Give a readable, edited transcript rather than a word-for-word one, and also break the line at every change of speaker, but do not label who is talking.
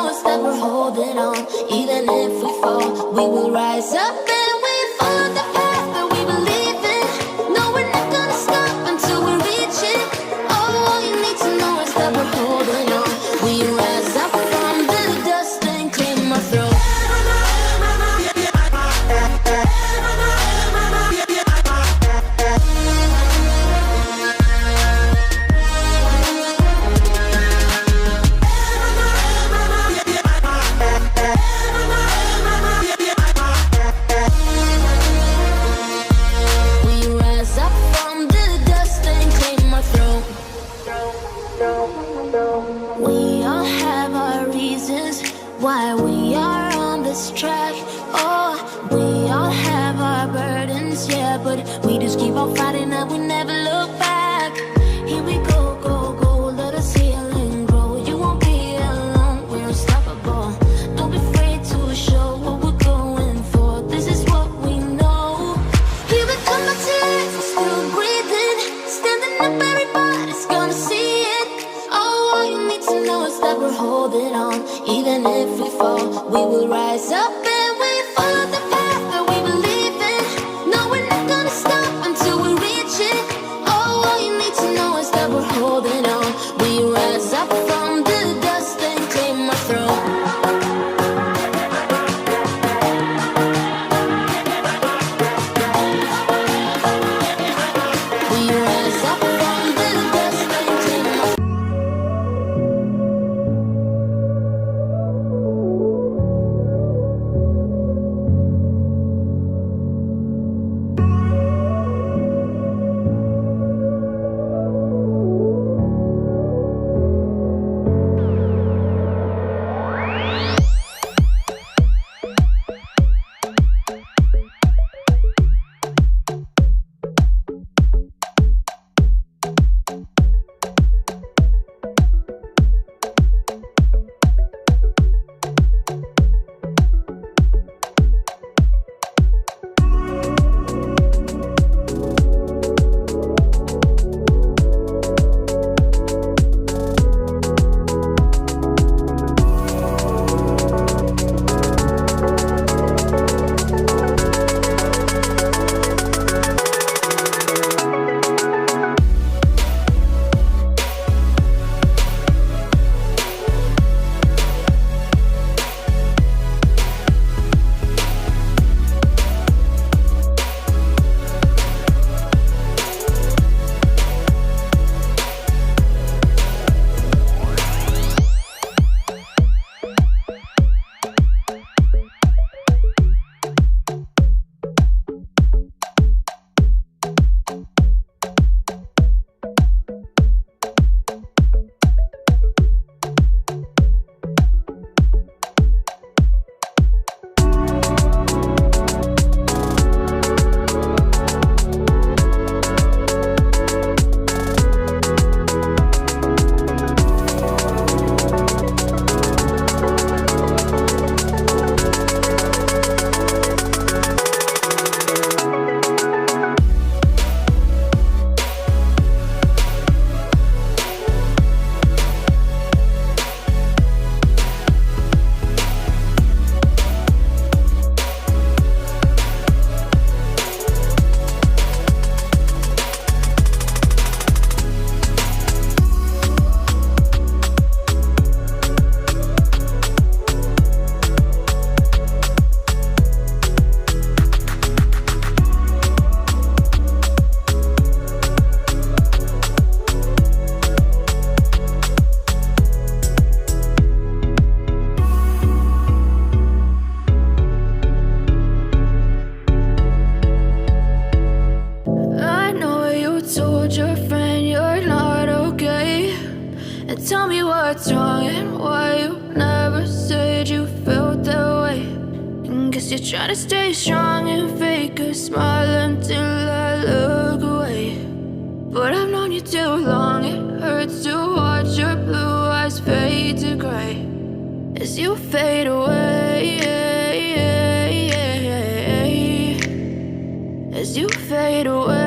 us that we're holding on. Even if we fall, we will rise up and we follow the path that we believe in. No, we're not gonna stop until we reach it. All you need to know is that we're holding on. We rise up from the dust and clear my throat. We all have our reasons why we are on this track. Oh, we all have our burdens, yeah, but we just keep on fighting and we never look back. Here we go, go, go, let us heal and grow. You won't be alone, we're unstoppable. Don't be afraid to show what we're going for. This is what we know. Here we come back to life, we're still breathing. Standing up, everybody's gonna see it. All you need to know is that we're holding on. Even if we fall, we will rise up and we follow the path that we believe in. No, we're not gonna stop until we reach it. All you need to know is that we're holding on. We rise up from the dust and clear my throat. We rise up from the dust and clear my throat. Tell me what's wrong and why you never said you felt that way. And guess you're trying to stay strong and fake a smile until I look away. But I've known you too long, it hurts to watch your blue eyes fade to gray as you fade away, as you fade away.